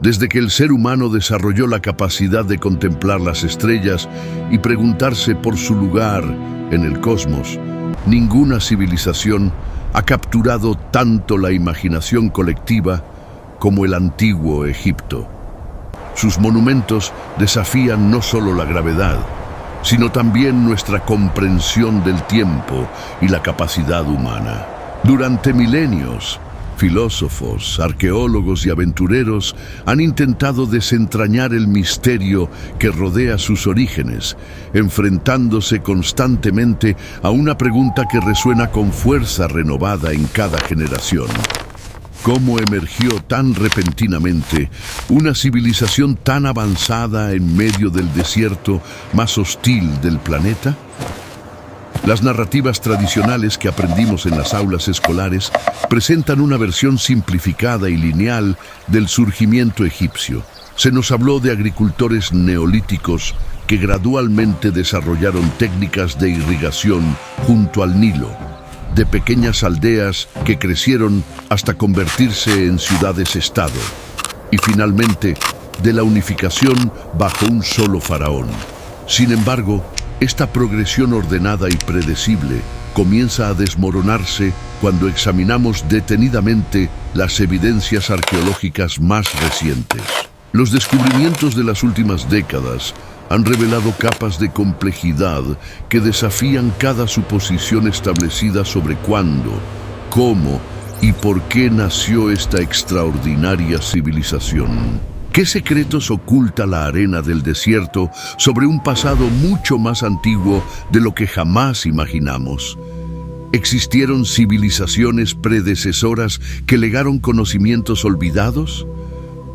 Desde que el ser humano desarrolló la capacidad de contemplar las estrellas y preguntarse por su lugar en el cosmos, ninguna civilización ha capturado tanto la imaginación colectiva como el antiguo Egipto. Sus monumentos desafían no solo la gravedad, sino también nuestra comprensión del tiempo y la capacidad humana. Durante milenios, filósofos, arqueólogos y aventureros han intentado desentrañar el misterio que rodea sus orígenes, enfrentándose constantemente a una pregunta que resuena con fuerza renovada en cada generación. ¿Cómo emergió tan repentinamente una civilización tan avanzada en medio del desierto más hostil del planeta? Las narrativas tradicionales que aprendimos en las aulas escolares presentan una versión simplificada y lineal del surgimiento egipcio. Se nos habló de agricultores neolíticos que gradualmente desarrollaron técnicas de irrigación junto al Nilo, de pequeñas aldeas que crecieron hasta convertirse en ciudades-estado, y finalmente de la unificación bajo un solo faraón. Sin embargo, esta progresión ordenada y predecible comienza a desmoronarse cuando examinamos detenidamente las evidencias arqueológicas más recientes. Los descubrimientos de las últimas décadas han revelado capas de complejidad que desafían cada suposición establecida sobre cuándo, cómo y por qué nació esta extraordinaria civilización. ¿Qué secretos oculta la arena del desierto sobre un pasado mucho más antiguo de lo que jamás imaginamos? ¿Existieron civilizaciones predecesoras que legaron conocimientos olvidados?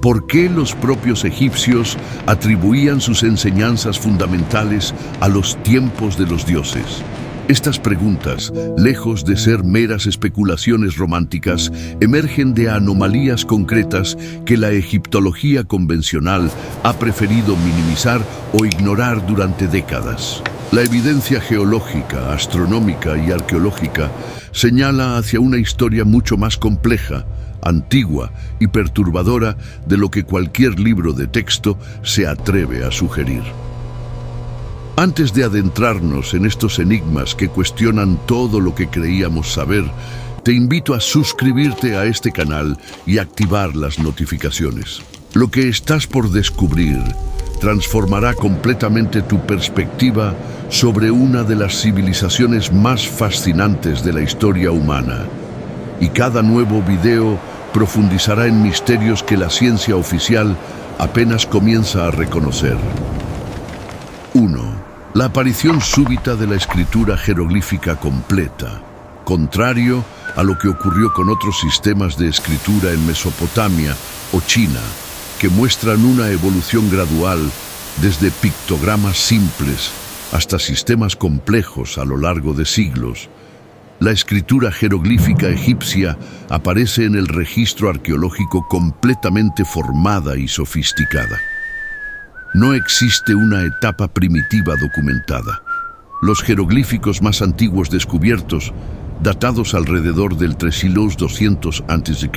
¿Por qué los propios egipcios atribuían sus enseñanzas fundamentales a los tiempos de los dioses? Estas preguntas, lejos de ser meras especulaciones románticas, emergen de anomalías concretas que la egiptología convencional ha preferido minimizar o ignorar durante décadas. La evidencia geológica, astronómica y arqueológica señala hacia una historia mucho más compleja, antigua y perturbadora de lo que cualquier libro de texto se atreve a sugerir. Antes de adentrarnos en estos enigmas que cuestionan todo lo que creíamos saber, te invito a suscribirte a este canal y activar las notificaciones. Lo que estás por descubrir transformará completamente tu perspectiva sobre una de las civilizaciones más fascinantes de la historia humana. Y cada nuevo video profundizará en misterios que la ciencia oficial apenas comienza a reconocer. 1. La aparición súbita de la escritura jeroglífica completa, contrario a lo que ocurrió con otros sistemas de escritura en Mesopotamia o China, que muestran una evolución gradual desde pictogramas simples hasta sistemas complejos a lo largo de siglos. La escritura jeroglífica egipcia aparece en el registro arqueológico completamente formada y sofisticada. No existe una etapa primitiva documentada. Los jeroglíficos más antiguos descubiertos, datados alrededor del 3200 a.C.,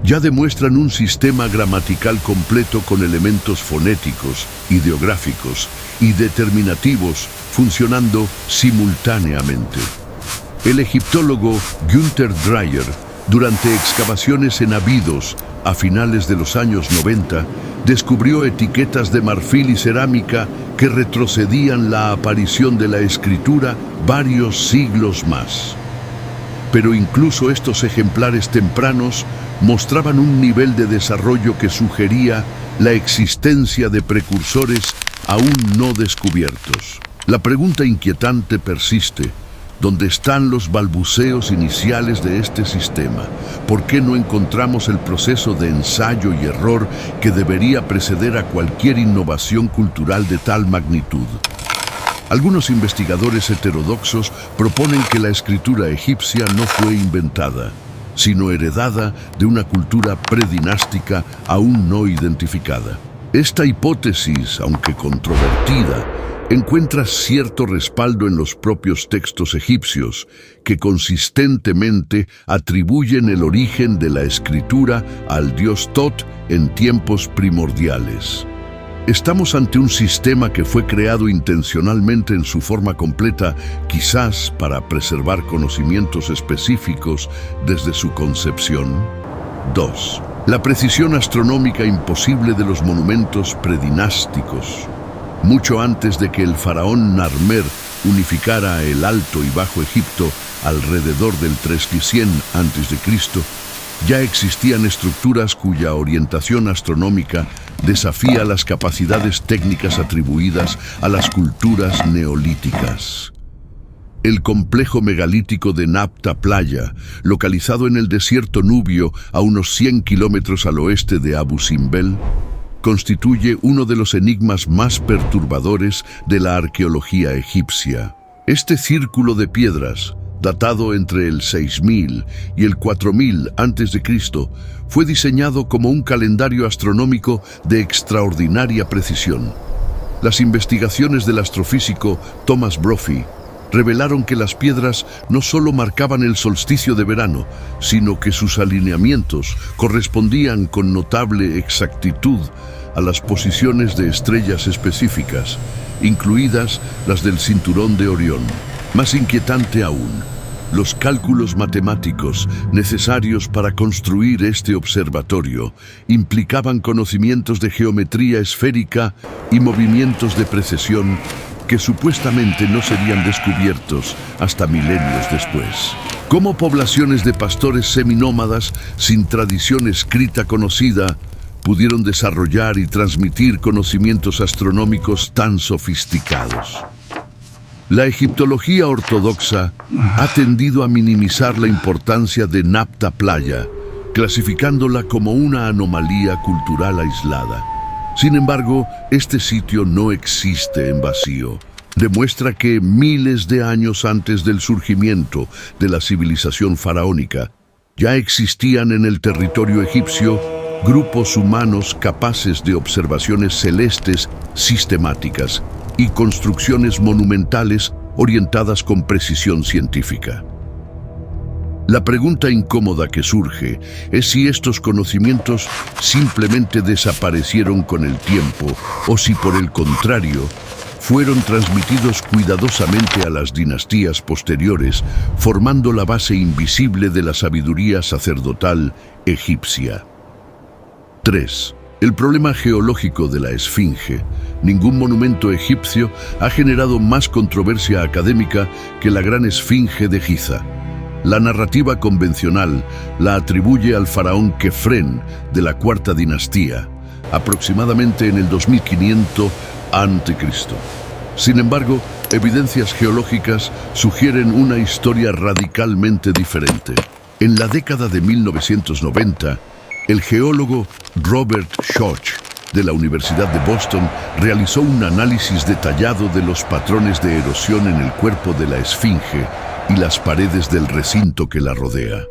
ya demuestran un sistema gramatical completo con elementos fonéticos, ideográficos y determinativos funcionando simultáneamente. El egiptólogo Günther Dreyer, durante excavaciones en Abidos a finales de los años 90, descubrió etiquetas de marfil y cerámica que retrocedían la aparición de la escritura varios siglos más. Pero incluso estos ejemplares tempranos mostraban un nivel de desarrollo que sugería la existencia de precursores aún no descubiertos. La pregunta inquietante persiste: ¿dónde están los balbuceos iniciales de este sistema? ¿Por qué no encontramos el proceso de ensayo y error que debería preceder a cualquier innovación cultural de tal magnitud? Algunos investigadores heterodoxos proponen que la escritura egipcia no fue inventada, sino heredada de una cultura predinástica aún no identificada. Esta hipótesis, aunque controvertida, encuentra cierto respaldo en los propios textos egipcios, que consistentemente atribuyen el origen de la escritura al dios Tot en tiempos primordiales. Estamos ante un sistema que fue creado intencionalmente en su forma completa, quizás para preservar conocimientos específicos desde su concepción. 2. La precisión astronómica imposible de los monumentos predinásticos. Mucho antes de que el faraón Narmer unificara el Alto y Bajo Egipto alrededor del 3100 a.C., ya existían estructuras cuya orientación astronómica desafía las capacidades técnicas atribuidas a las culturas neolíticas. El complejo megalítico de Napta Playa, localizado en el desierto nubio a unos 100 kilómetros al oeste de Abu Simbel, constituye uno de los enigmas más perturbadores de la arqueología egipcia. Este círculo de piedras, datado entre el 6000 y el 4000 a.C., fue diseñado como un calendario astronómico de extraordinaria precisión. Las investigaciones del astrofísico Thomas Brophy revelaron que las piedras no solo marcaban el solsticio de verano, sino que sus alineamientos correspondían con notable exactitud a las posiciones de estrellas específicas, incluidas las del cinturón de Orión. Más inquietante aún, los cálculos matemáticos necesarios para construir este observatorio implicaban conocimientos de geometría esférica y movimientos de precesión que supuestamente no serían descubiertos hasta milenios después. ¿Cómo poblaciones de pastores seminómadas sin tradición escrita conocida pudieron desarrollar y transmitir conocimientos astronómicos tan sofisticados? La egiptología ortodoxa ha tendido a minimizar la importancia de Napta Playa, clasificándola como una anomalía cultural aislada. Sin embargo, este sitio no existe en vacío. Demuestra que miles de años antes del surgimiento de la civilización faraónica, ya existían en el territorio egipcio grupos humanos capaces de observaciones celestes sistemáticas y construcciones monumentales orientadas con precisión científica. La pregunta incómoda que surge es si estos conocimientos simplemente desaparecieron con el tiempo o si, por el contrario, fueron transmitidos cuidadosamente a las dinastías posteriores, formando la base invisible de la sabiduría sacerdotal egipcia. 3. El problema geológico de la Esfinge. Ningún monumento egipcio ha generado más controversia académica que la gran Esfinge de Giza. La narrativa convencional la atribuye al faraón Kefren de la Cuarta Dinastía, aproximadamente en el 2500 a.C. Sin embargo, evidencias geológicas sugieren una historia radicalmente diferente. En la década de 1990, el geólogo Robert Schoch de la Universidad de Boston realizó un análisis detallado de los patrones de erosión en el cuerpo de la Esfinge y las paredes del recinto que la rodea.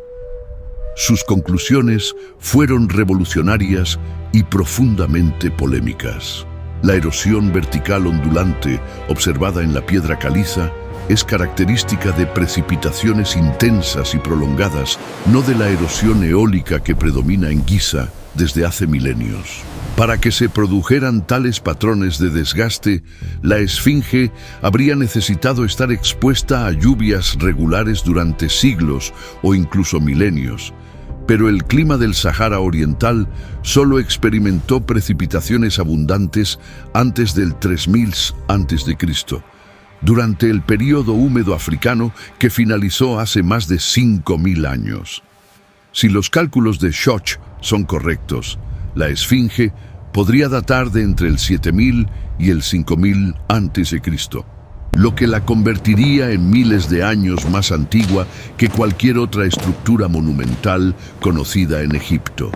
Sus conclusiones fueron revolucionarias y profundamente polémicas. La erosión vertical ondulante observada en la piedra caliza es característica de precipitaciones intensas y prolongadas, no de la erosión eólica que predomina en Giza desde hace milenios. Para que se produjeran tales patrones de desgaste, la Esfinge habría necesitado estar expuesta a lluvias regulares durante siglos o incluso milenios, pero el clima del Sahara Oriental solo experimentó precipitaciones abundantes antes del 3000 a.C., durante el período húmedo africano que finalizó hace más de 5000 años. Si los cálculos de Schoch son correctos, la Esfinge podría datar de entre el 7000 y el 5000 a.C., lo que la convertiría en miles de años más antigua que cualquier otra estructura monumental conocida en Egipto.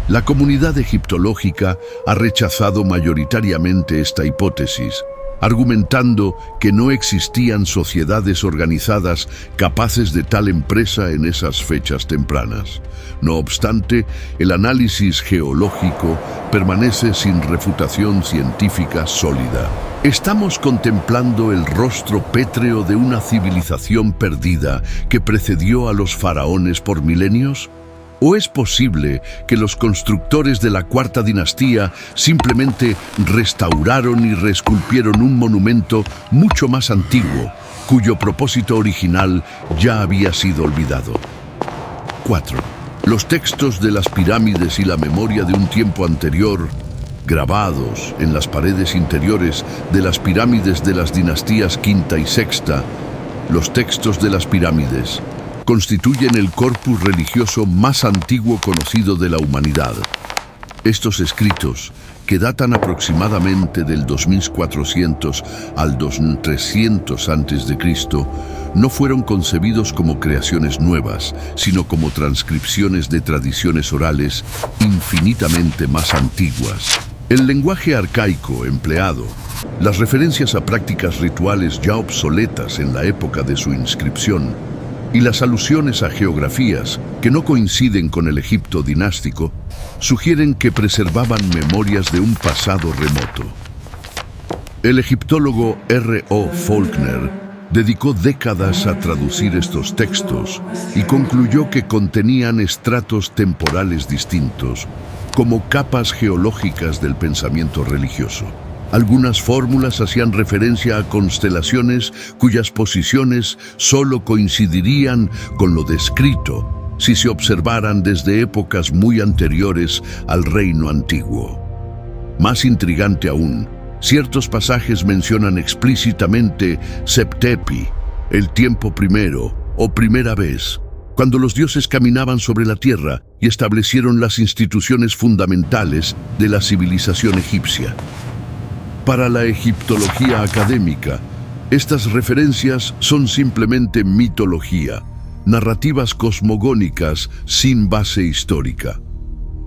La comunidad egiptológica ha rechazado mayoritariamente esta hipótesis, argumentando que no existían sociedades organizadas capaces de tal empresa en esas fechas tempranas. No obstante, el análisis geológico permanece sin refutación científica sólida. ¿Estamos contemplando el rostro pétreo de una civilización perdida que precedió a los faraones por milenios? ¿O es posible que los constructores de la Cuarta Dinastía simplemente restauraron y reesculpieron un monumento mucho más antiguo, cuyo propósito original ya había sido olvidado? 4. Los textos de las pirámides y la memoria de un tiempo anterior, grabados en las paredes interiores de las pirámides de las dinastías quinta y sexta, los textos de las pirámides constituyen el corpus religioso más antiguo conocido de la humanidad. Estos escritos, que datan aproximadamente del 2400 al 2300 a.C., no fueron concebidos como creaciones nuevas, sino como transcripciones de tradiciones orales infinitamente más antiguas. El lenguaje arcaico empleado, las referencias a prácticas rituales ya obsoletas en la época de su inscripción, y las alusiones a geografías que no coinciden con el Egipto dinástico, sugieren que preservaban memorias de un pasado remoto. El egiptólogo R.O. Faulkner dedicó décadas a traducir estos textos y concluyó que contenían estratos temporales distintos, como capas geológicas del pensamiento religioso. Algunas fórmulas hacían referencia a constelaciones cuyas posiciones solo coincidirían con lo descrito si se observaran desde épocas muy anteriores al reino antiguo. Más intrigante aún, ciertos pasajes mencionan explícitamente Septepi, el tiempo primero o primera vez, cuando los dioses caminaban sobre la tierra y establecieron las instituciones fundamentales de la civilización egipcia. Para la egiptología académica, estas referencias son simplemente mitología, narrativas cosmogónicas sin base histórica.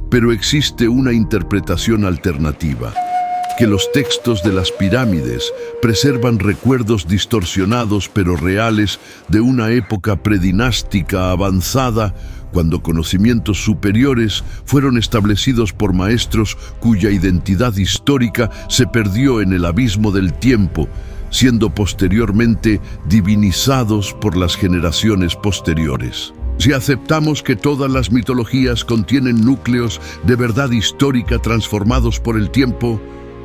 Pero existe una interpretación alternativa, que los textos de las pirámides preservan recuerdos distorsionados pero reales de una época predinástica avanzada, cuando conocimientos superiores fueron establecidos por maestros cuya identidad histórica se perdió en el abismo del tiempo, siendo posteriormente divinizados por las generaciones posteriores. Si aceptamos que todas las mitologías contienen núcleos de verdad histórica transformados por el tiempo,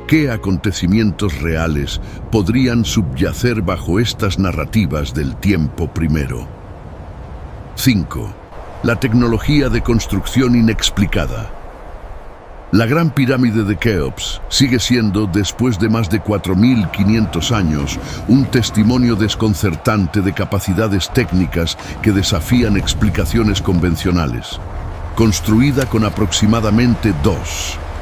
¿qué acontecimientos reales podrían subyacer bajo estas narrativas del tiempo primero? 5. La tecnología de construcción inexplicada. La Gran Pirámide de Keops sigue siendo, después de más de 4.500 años, un testimonio desconcertante de capacidades técnicas que desafían explicaciones convencionales. Construida con aproximadamente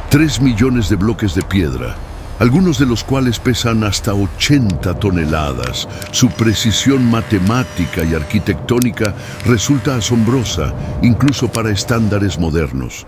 3 millones de bloques de piedra, algunos de los cuales pesan hasta 80 toneladas. Su precisión matemática y arquitectónica resulta asombrosa, incluso para estándares modernos.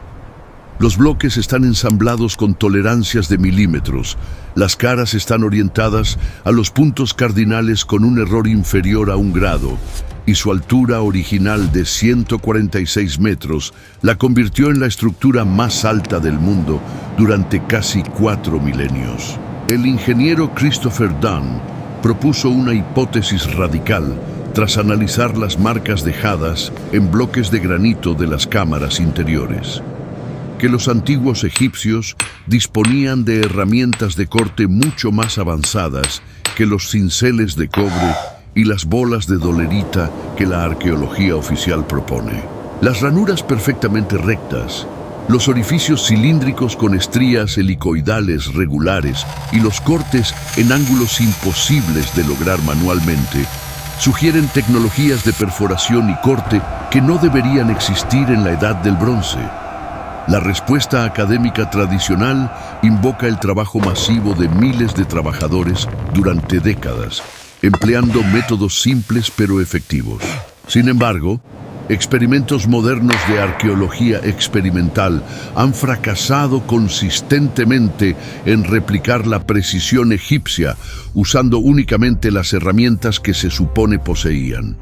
Los bloques están ensamblados con tolerancias de milímetros. Las caras están orientadas a los puntos cardinales con un error inferior a 1 grado, y su altura original de 146 metros la convirtió en la estructura más alta del mundo durante casi 4 milenios. El ingeniero Christopher Dunn propuso una hipótesis radical tras analizar las marcas dejadas en bloques de granito de las cámaras interiores: que los antiguos egipcios disponían de herramientas de corte mucho más avanzadas que los cinceles de cobre y las bolas de dolerita que la arqueología oficial propone. Las ranuras perfectamente rectas, los orificios cilíndricos con estrías helicoidales regulares y los cortes en ángulos imposibles de lograr manualmente sugieren tecnologías de perforación y corte que no deberían existir en la Edad del Bronce. La respuesta académica tradicional invoca el trabajo masivo de miles de trabajadores durante décadas, empleando métodos simples pero efectivos. Sin embargo, Experimentos modernos de arqueología experimental han fracasado consistentemente en replicar la precisión egipcia, usando únicamente las herramientas que se supone poseían.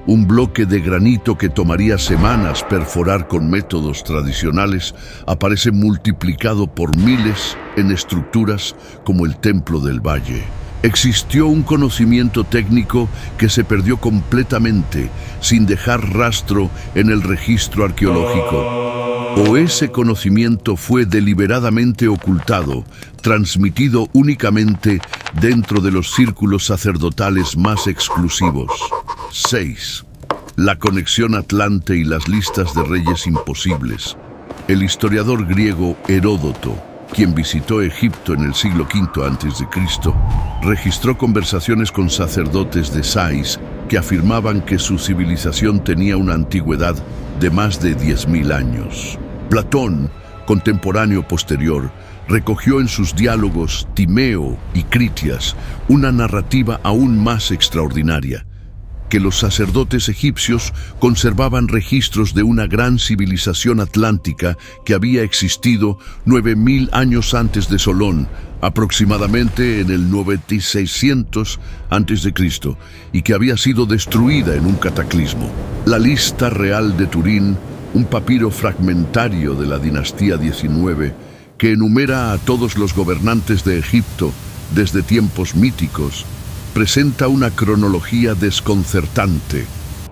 Un bloque de granito que tomaría semanas perforar con métodos tradicionales aparece multiplicado por miles en estructuras como el Templo del Valle. Existió un conocimiento técnico que se perdió completamente, sin dejar rastro en el registro arqueológico. O ese conocimiento fue deliberadamente ocultado, transmitido únicamente dentro de los círculos sacerdotales más exclusivos. 6. La conexión Atlante y las listas de reyes imposibles. El historiador griego Heródoto, quien visitó Egipto en el siglo V a.C., registró conversaciones con sacerdotes de Sais que afirmaban que su civilización tenía una antigüedad de más de 10.000 años. Platón, contemporáneo posterior, recogió en sus diálogos Timeo y Critias una narrativa aún más extraordinaria: que los sacerdotes egipcios conservaban registros de una gran civilización atlántica que había existido 9.000 años antes de Solón, aproximadamente en el 9600 a.C., y que había sido destruida en un cataclismo. La Lista Real de Turín, un papiro fragmentario de la dinastía 19, que enumera a todos los gobernantes de Egipto desde tiempos míticos, presenta una cronología desconcertante.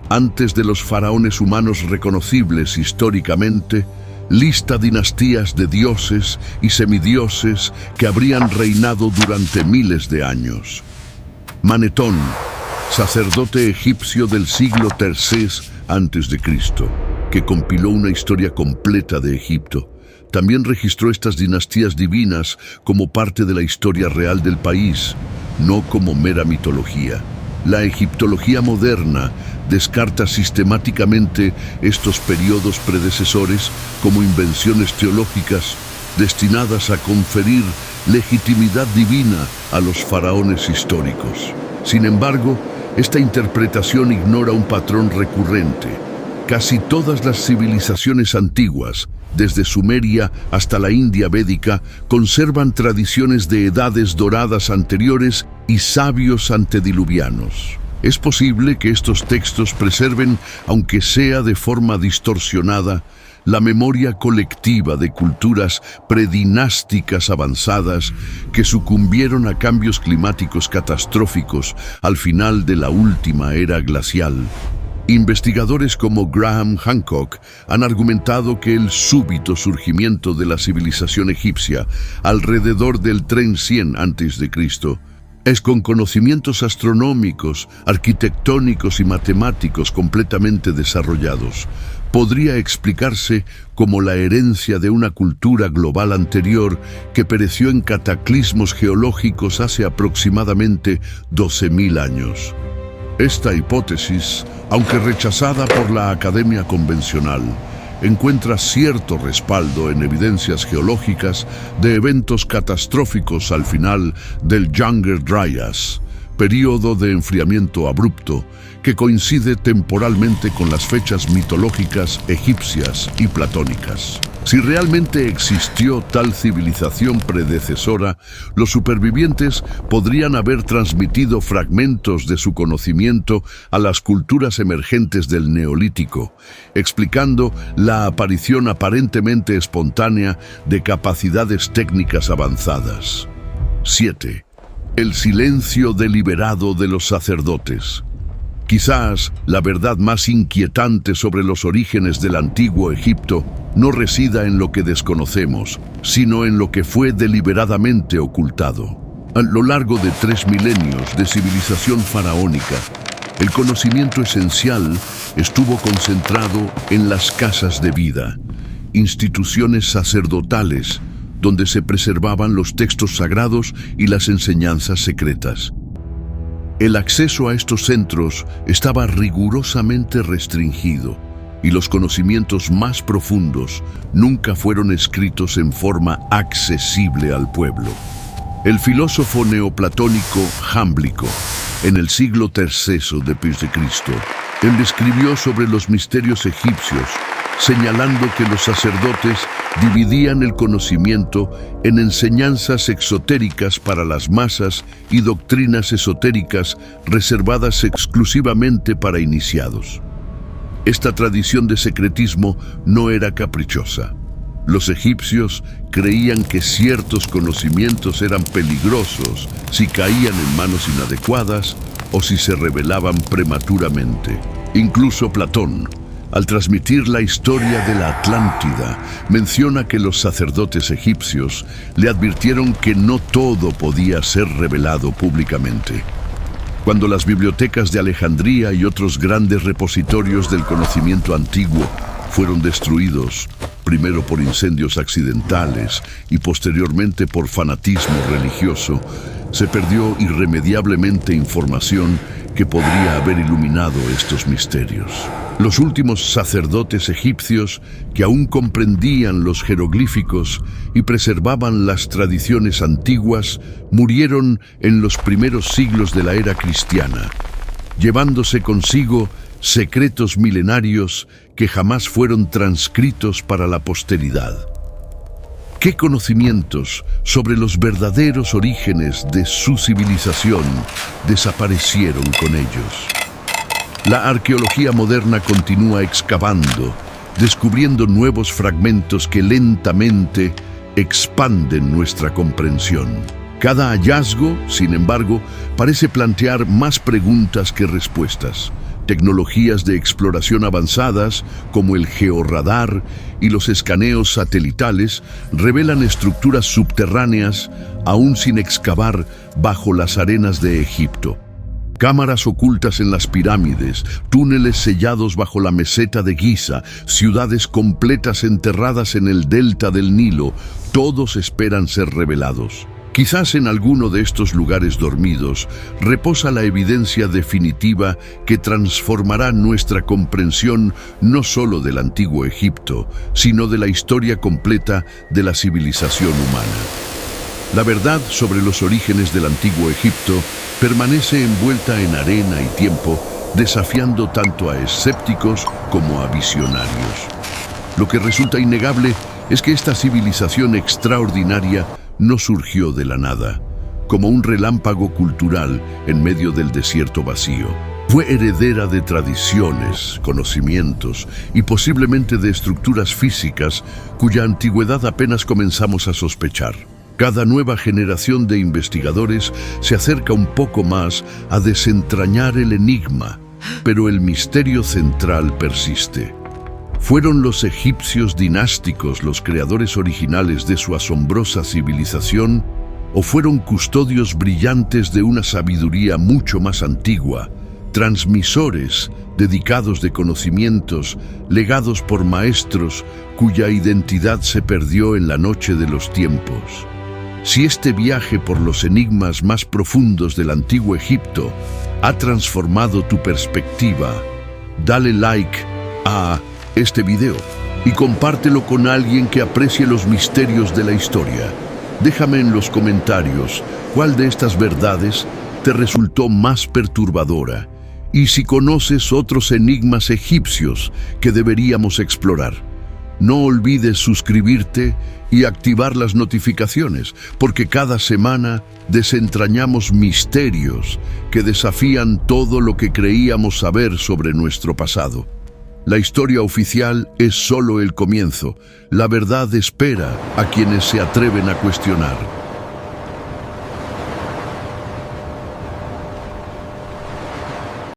Antes de los faraones humanos reconocibles históricamente, lista dinastías de dioses y semidioses que habrían reinado durante miles de años. Manetón, sacerdote egipcio del siglo III a.C., que compiló una historia completa de Egipto, también registró estas dinastías divinas como parte de la historia real del país, no como mera mitología. La egiptología moderna descarta sistemáticamente estos periodos predecesores como invenciones teológicas destinadas a conferir legitimidad divina a los faraones históricos. Sin embargo, esta interpretación ignora un patrón recurrente. Casi todas las civilizaciones antiguas, desde Sumeria hasta la India védica, conservan tradiciones de edades doradas anteriores y sabios antediluvianos. Es posible que estos textos preserven, aunque sea de forma distorsionada, la memoria colectiva de culturas predinásticas avanzadas que sucumbieron a cambios climáticos catastróficos al final de la última era glacial. Investigadores como Graham Hancock han argumentado que el súbito surgimiento de la civilización egipcia alrededor del 3100 a.C. es con conocimientos astronómicos, arquitectónicos y matemáticos completamente desarrollados. Podría explicarse como la herencia de una cultura global anterior que pereció en cataclismos geológicos hace aproximadamente 12.000 años. Esta hipótesis, aunque rechazada por la academia convencional, encuentra cierto respaldo en evidencias geológicas de eventos catastróficos al final del Younger Dryas, período de enfriamiento abrupto que coincide temporalmente con las fechas mitológicas egipcias y platónicas. Si realmente existió tal civilización predecesora, los supervivientes podrían haber transmitido fragmentos de su conocimiento a las culturas emergentes del Neolítico, explicando la aparición aparentemente espontánea de capacidades técnicas avanzadas. 7. El silencio deliberado de los sacerdotes. Quizás la verdad más inquietante sobre los orígenes del antiguo Egipto no resida en lo que desconocemos, sino en lo que fue deliberadamente ocultado. A lo largo de 3 milenios de civilización faraónica, el conocimiento esencial estuvo concentrado en las casas de vida, instituciones sacerdotales, donde se preservaban los textos sagrados y las enseñanzas secretas. El acceso a estos centros estaba rigurosamente restringido y los conocimientos más profundos nunca fueron escritos en forma accesible al pueblo. El filósofo neoplatónico Jámblico, en el siglo III d.C., Él escribió sobre los misterios egipcios, señalando que los sacerdotes dividían el conocimiento en enseñanzas exotéricas para las masas y doctrinas esotéricas reservadas exclusivamente para iniciados. Esta tradición de secretismo no era caprichosa. Los egipcios creían que ciertos conocimientos eran peligrosos si caían en manos inadecuadas o si se revelaban prematuramente. Incluso Platón, al transmitir la historia de la Atlántida, menciona que los sacerdotes egipcios le advirtieron que no todo podía ser revelado públicamente. Cuando las bibliotecas de Alejandría y otros grandes repositorios del conocimiento antiguo fueron destruidos, primero por incendios accidentales y posteriormente por fanatismo religioso, se perdió irremediablemente información que podría haber iluminado estos misterios. Los últimos sacerdotes egipcios, que aún comprendían los jeroglíficos y preservaban las tradiciones antiguas, murieron en los primeros siglos de la era cristiana, llevándose consigo secretos milenarios que jamás fueron transcritos para la posteridad. ¿Qué conocimientos sobre los verdaderos orígenes de su civilización desaparecieron con ellos? La arqueología moderna continúa excavando, descubriendo nuevos fragmentos que lentamente expanden nuestra comprensión. Cada hallazgo, sin embargo, parece plantear más preguntas que respuestas. Tecnologías de exploración avanzadas, como el georradar y los escaneos satelitales, revelan estructuras subterráneas aún sin excavar bajo las arenas de Egipto. Cámaras ocultas en las pirámides, túneles sellados bajo la meseta de Giza, ciudades completas enterradas en el delta del Nilo, todos esperan ser revelados. Quizás en alguno de estos lugares dormidos reposa la evidencia definitiva que transformará nuestra comprensión no solo del antiguo Egipto, sino de la historia completa de la civilización humana. La verdad sobre los orígenes del antiguo Egipto permanece envuelta en arena y tiempo, desafiando tanto a escépticos como a visionarios. Lo que resulta innegable es que esta civilización extraordinaria no surgió de la nada, como un relámpago cultural en medio del desierto vacío. Fue heredera de tradiciones, conocimientos y posiblemente de estructuras físicas cuya antigüedad apenas comenzamos a sospechar. Cada nueva generación de investigadores se acerca un poco más a desentrañar el enigma, pero el misterio central persiste. ¿Fueron los egipcios dinásticos los creadores originales de su asombrosa civilización? ¿O fueron custodios brillantes de una sabiduría mucho más antigua, transmisores dedicados de conocimientos legados por maestros cuya identidad se perdió en la noche de los tiempos? Si este viaje por los enigmas más profundos del antiguo Egipto ha transformado tu perspectiva, dale like a este video y compártelo con alguien que aprecie los misterios de la historia. Déjame en los comentarios cuál de estas verdades te resultó más perturbadora y si conoces otros enigmas egipcios que deberíamos explorar. No olvides suscribirte y activar las notificaciones, porque cada semana desentrañamos misterios que desafían todo lo que creíamos saber sobre nuestro pasado. La historia oficial es solo el comienzo. La verdad espera a quienes se atreven a cuestionar.